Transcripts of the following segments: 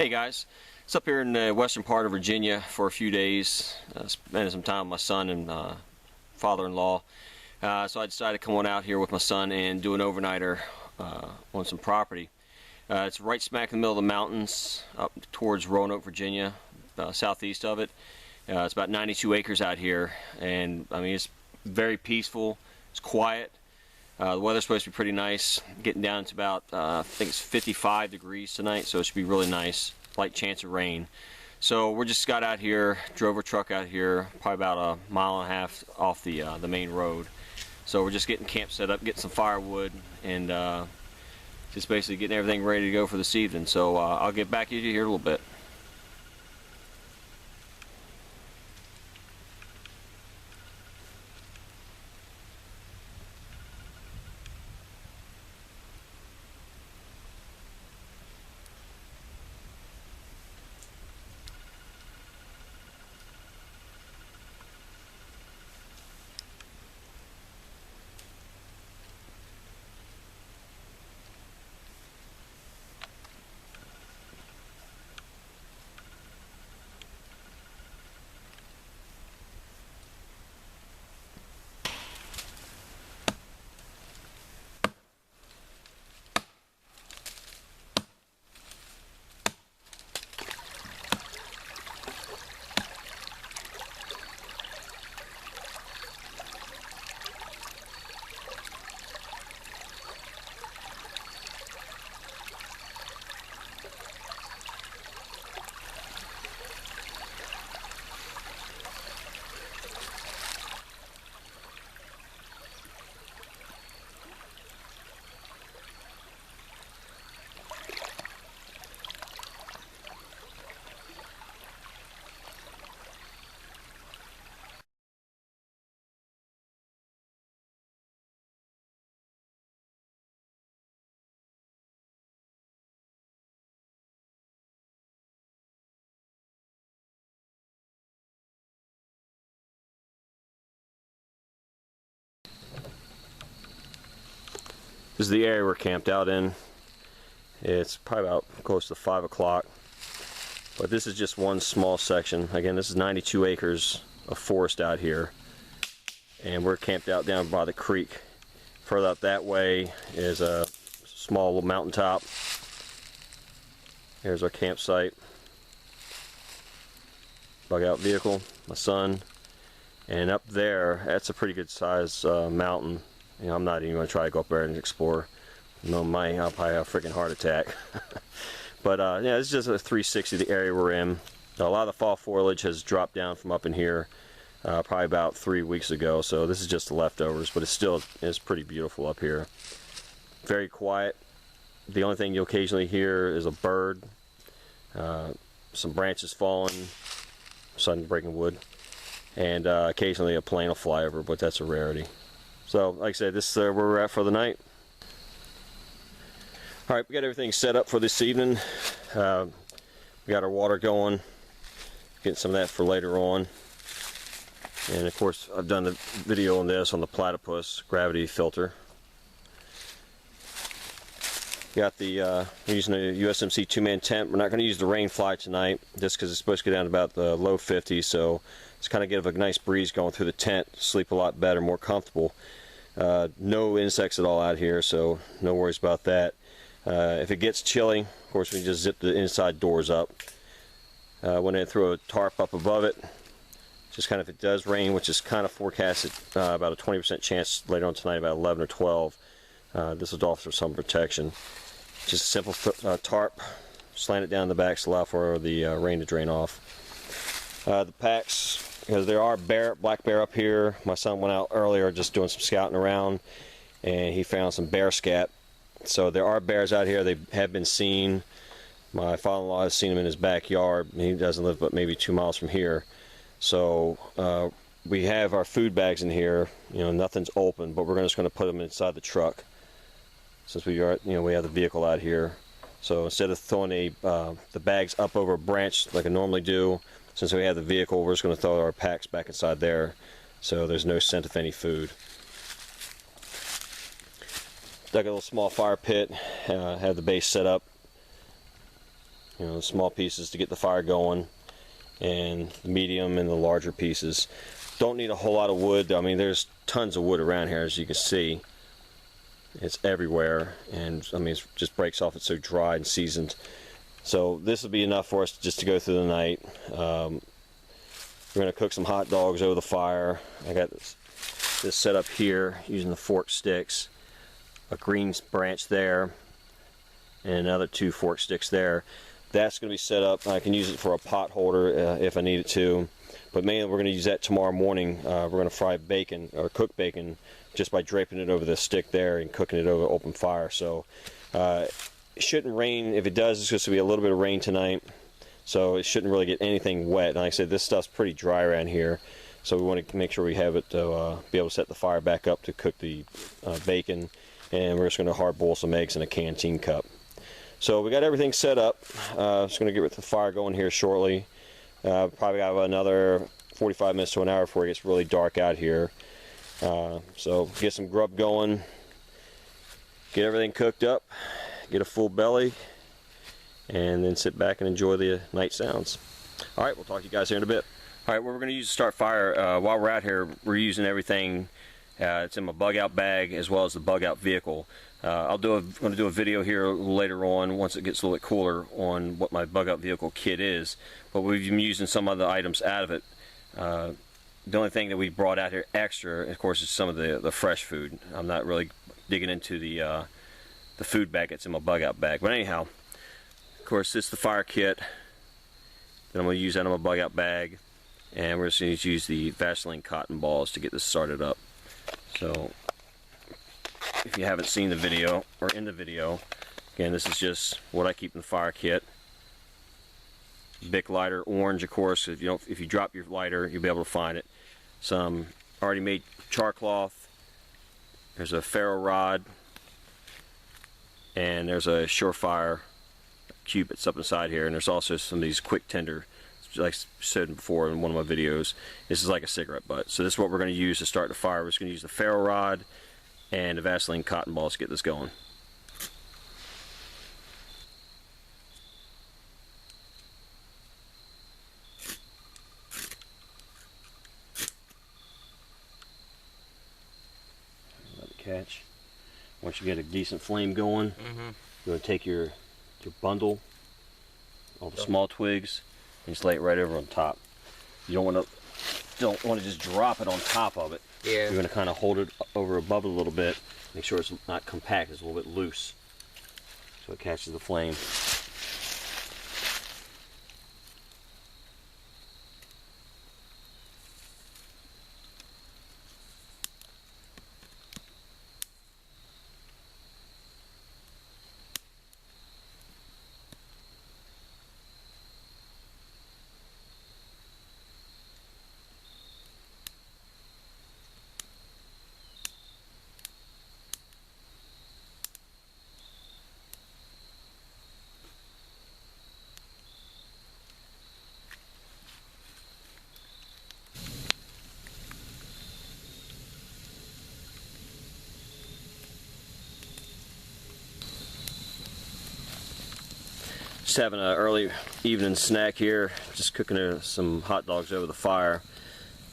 Hey guys, it's up here in the western part of Virginia for a few days. Spending some time with my son and father-in-law. So I decided to come on out here with my son and do an overnighter on some property. It's right smack in the middle of the mountains up towards Roanoke, Virginia, southeast of it. It's about 92 acres out here, and I mean it's very peaceful. It's quiet. The weather's supposed to be pretty nice, getting down to about, I think it's 55 degrees tonight, so it should be really nice. Light chance of rain. So we just got out here, drove a truck out here, probably about a mile and a half off the main road. So we're just getting camp set up, getting some firewood, and just basically getting everything ready to go for this evening. So I'll get back to you here in a little bit. This is the area we're camped out in. It's probably about close to 5 o'clock. But this is just one small section. Again, this is 92 acres of forest out here. And we're camped out down by the creek. Further up that way is a small little mountaintop. Here's our campsite. Bug out vehicle, my son. And up there, that's a pretty good size mountain. You know, I'm not even going to try to go up there and explore. No, I'll probably have a freaking heart attack. But yeah, this is just a 360 of the area we're in. A lot of the fall foliage has dropped down from up in here probably about 3 weeks ago. So this is just the leftovers, but it still is pretty beautiful up here. Very quiet. The only thing you'll occasionally hear is a bird, some branches falling, sun breaking wood, and occasionally a plane will fly over, but that's a rarity. So, like I said, this is where we're at for the night. Alright, we got everything set up for this evening. We got our water going. Getting some of that for later on. And of course, I've done the video on this on the platypus gravity filter. Got the, we're using a USMC 2-man tent. We're not going to use the Rainfly tonight, just because it's supposed to go down to about the low 50s, so it's kind of give a nice breeze going through the tent, sleep a lot better, more comfortable. No insects at all out here, so no worries about that. If it gets chilly, of course we just zip the inside doors up. Went in and threw a tarp up above it, just kind of if it does rain, which is kind of forecasted about a 20% chance later on tonight, about 11 or 12. This will offer some protection. Just a simple tarp, slant it down the back to allow for the rain to drain off. The packs, because there are black bear up here. My son went out earlier just doing some scouting around, and he found some bear scat. So there are bears out here. They have been seen. My father-in-law has seen them in his backyard. He doesn't live but maybe 2 miles from here. So we have our food bags in here. You know, nothing's open, but we're just going to put them inside the truck, since we are, you know, we have the vehicle out here. So instead of throwing the bags up over a branch like I normally do, since we have the vehicle, we're just going to throw our packs back inside there, so there's no scent of any food. Dug a little small fire pit, have the base set up. You know, the small pieces to get the fire going, and the medium and the larger pieces. Don't need a whole lot of wood. I mean, there's tons of wood around here, as you can see. It's everywhere, and I mean, it just breaks off. It's so dry and seasoned. So this will be enough for us just to go through the night. We're going to cook some hot dogs over the fire. I got this set up here using the fork sticks. A green branch there, and another 2 fork sticks there. That's going to be set up. I can use it for a pot holder if I need it to. But mainly we're going to use that tomorrow morning. We're going to fry bacon, or cook bacon, just by draping it over the stick there and cooking it over open fire. So it shouldn't rain. If it does, it's just going to be a little bit of rain tonight. So it shouldn't really get anything wet. And like I said, this stuff's pretty dry around here. So we want to make sure we have it to be able to set the fire back up to cook the bacon. And we're just going to hard boil some eggs in a canteen cup. So we got everything set up. Just going to get the fire going here shortly. Probably have another 45 minutes to an hour before it gets really dark out here. So get some grub going, get everything cooked up, get a full belly, and then sit back and enjoy the night sounds. Alright, we'll talk to you guys here in a bit. Alright, what we're going to use to start fire, while we're out here, we're using everything. It's in my bug out bag as well as the bug out vehicle. I'm going to do a video here later on, once it gets a little bit cooler, on what my bug out vehicle kit is. But we've been using some of the items out of it. The only thing that we brought out here extra, of course, is some of the fresh food. I'm not really digging into the food bag that's in my bug out bag. But anyhow, of course, this is the fire kit that I'm going to use out of my bug out bag. And we're just going to use the Vaseline cotton balls to get this started up. So if you haven't seen the video, or in the video, again, this is just what I keep in the fire kit. Bic lighter, orange, of course. If you drop your lighter, you'll be able to find it. Some already made char cloth. There's a ferro rod, and there's a Surefire cube that's up inside here. And there's also some of these quick tinder, like I said before in one of my videos. This is like a cigarette butt. So this is what we're going to use to start the fire. We're just going to use the ferro rod and the Vaseline cotton balls to get this going. Let it catch. Once you get a decent flame going, you're going to take your bundle, all the small twigs, and just lay it right over on top. You don't want to just drop it on top of it. Yeah. You're going to kind of hold it over above it a little bit. Make sure it's not compact, it's a little bit loose, so it catches the flame. Just having an early evening snack here, just cooking some hot dogs over the fire.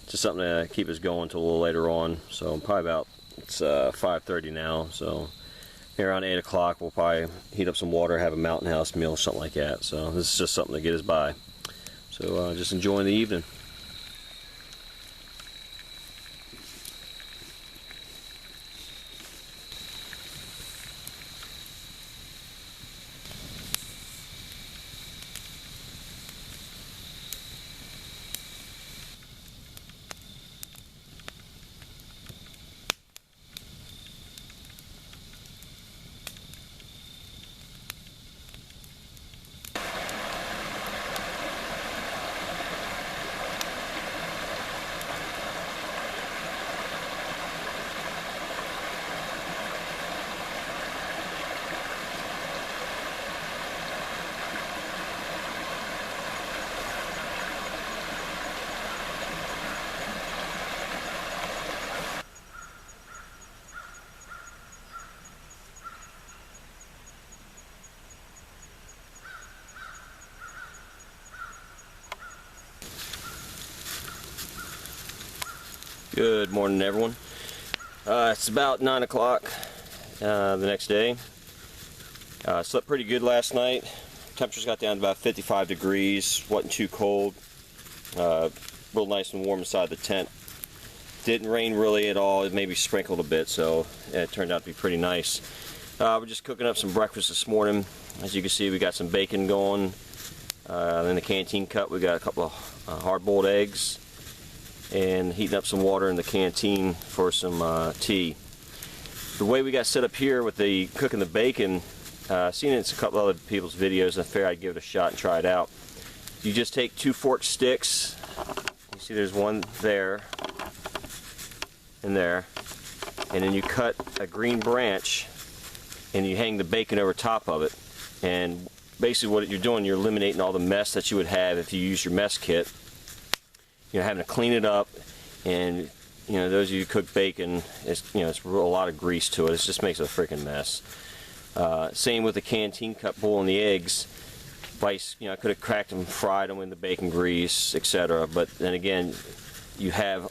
Just something to keep us going until a little later on. So probably about, it's 5:30 now, so here around 8 o'clock we'll probably heat up some water, have a Mountain House meal, something like that. So this is just something to get us by. So just enjoying the evening. Good morning, everyone. It's about 9 o'clock the next day. Slept pretty good last night. Temperatures got down to about 55 degrees. Wasn't too cold. Real nice and warm inside the tent. Didn't rain really at all. It maybe sprinkled a bit, so it turned out to be pretty nice. We're just cooking up some breakfast this morning. As you can see, we got some bacon going. In the canteen cup, we got a couple of hard-boiled eggs, and heating up some water in the canteen for some tea. The way we got set up here with the cooking the bacon, seen it in a couple other people's videos, and I figured I'd give it a shot and try it out. You just take 2 forked sticks. You see there's one there and there, and then you cut a green branch and you hang the bacon over top of it. And basically what you're doing, you're eliminating all the mess that you would have if you use your mess kit. You know, having to clean it up, and you know, those of you who cook bacon, it's a lot of grease to it. It just makes a freaking mess. Same with the canteen cup boiling the eggs. I could have cracked them, fried them in the bacon grease, etc. But then again, you have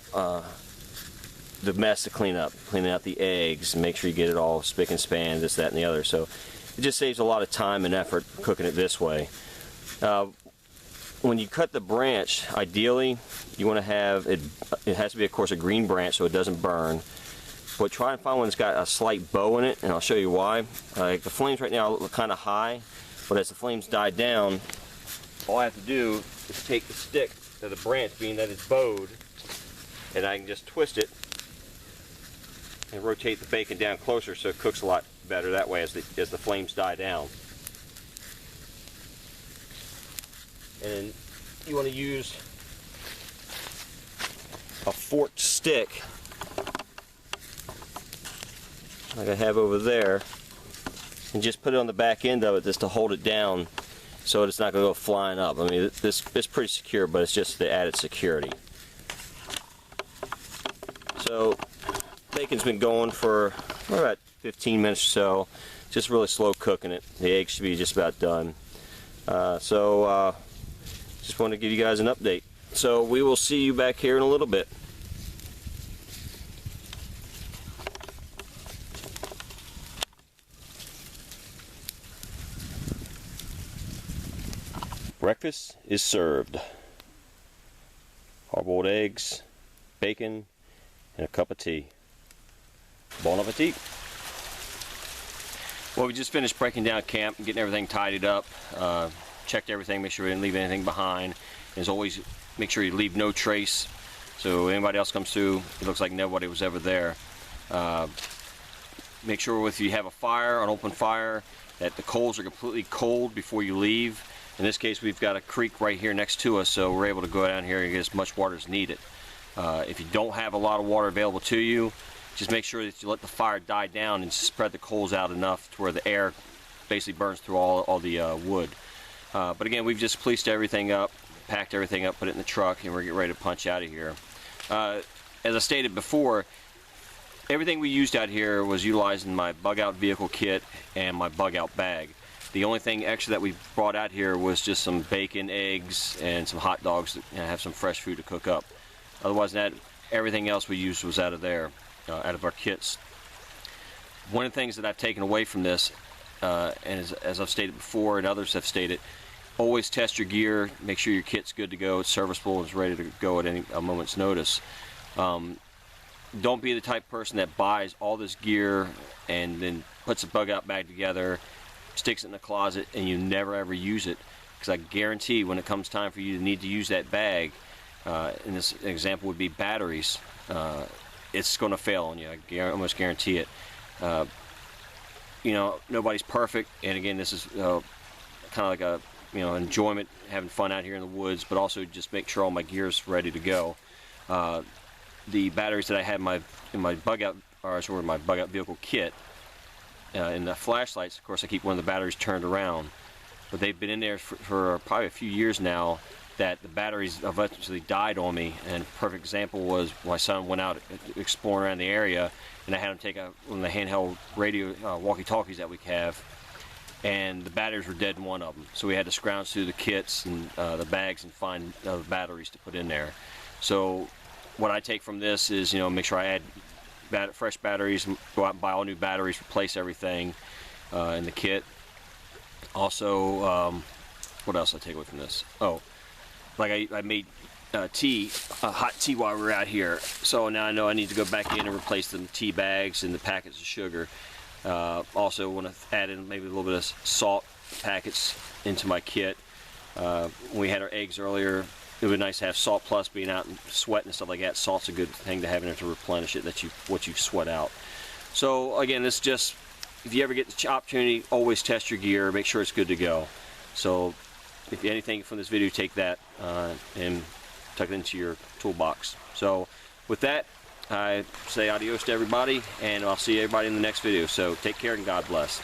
the mess to clean up, cleaning out the eggs, and make sure you get it all spick and span, this, that, and the other. So it just saves a lot of time and effort cooking it this way. When you cut the branch, ideally you want to have it has to be, of course, a green branch so it doesn't burn, but try and find one that's got a slight bow in it, and I'll show you why. The flames right now look kind of high, but as the flames die down, all I have to do is take the stick to the branch, being that it's bowed, and I can just twist it and rotate the bacon down closer so it cooks a lot better that way as the flames die down. And you want to use a forked stick like I have over there, and just put it on the back end of it just to hold it down so it's not going to go flying up. I mean, this is pretty secure, but it's just the added security. So bacon's been going for about 15 minutes or so, just really slow cooking it. The eggs should be just about done. Just want to give you guys an update. So we will see you back here in a little bit. Breakfast is served. Hard-boiled eggs, bacon, and a cup of tea. Bon appetit. Well, we just finished breaking down camp and getting everything tidied up. Checked everything, make sure we didn't leave anything behind. As always, make sure you leave no trace, so anybody else comes through, it looks like nobody was ever there. Make sure if you have a fire, an open fire, that the coals are completely cold before you leave. In this case, we've got a creek right here next to us, so we're able to go down here and get as much water as needed. If you don't have a lot of water available to you, just make sure that you let the fire die down and spread the coals out enough to where the air basically burns through all the wood. But again, we've just policed everything up, packed everything up, put it in the truck, and we're getting ready to punch out of here. As I stated before, everything we used out here was utilizing my bug out vehicle kit and my bug out bag. The only thing extra that we brought out here was just some bacon, eggs, and some hot dogs to have some fresh food to cook up. Otherwise than that, everything else we used was out of there, out of our kits. One of the things that I've taken away from this, and as I've stated before and others have stated, always test your gear, make sure your kit's good to go, it's serviceable, it's ready to go at a moment's notice. Don't be the type of person that buys all this gear and then puts a bug out bag together, sticks it in the closet, and you never ever use it, because I guarantee when it comes time for you to need to use that bag, and this example would be batteries, it's going to fail on you. I almost guarantee it. You know, nobody's perfect, and again, this is kind of like a enjoyment, having fun out here in the woods, but also just make sure all my gear's ready to go. The batteries that I had in my bug out, or my bug out vehicle kit, in the flashlights, of course, I keep one of the batteries turned around, but they've been in there for probably a few years now, that the batteries eventually died on me. And a perfect example was my son went out exploring around the area, and I had him take one of the handheld radio walkie-talkies that we have, and the batteries were dead in one of them. So we had to scrounge through the kits and the bags and find batteries to put in there. So what I take from this is, you know, make sure I add fresh batteries, go out and buy all new batteries, replace everything in the kit. Also, what else I take away from this? Oh, like I made tea, hot tea while we were out here. So now I know I need to go back in and replace the tea bags and the packets of sugar. Also want to add in maybe a little bit of salt packets into my kit. When we had our eggs earlier, it would be nice to have Salt Plus. Being out and sweating and stuff like that, salt's a good thing to have in there to replenish it, what you sweat out. So again, this just, if you ever get the opportunity, always test your gear, make sure it's good to go. So if anything from this video, take that and tuck it into your toolbox. So with that, I say adios to everybody, and I'll see everybody in the next video. So take care and God bless.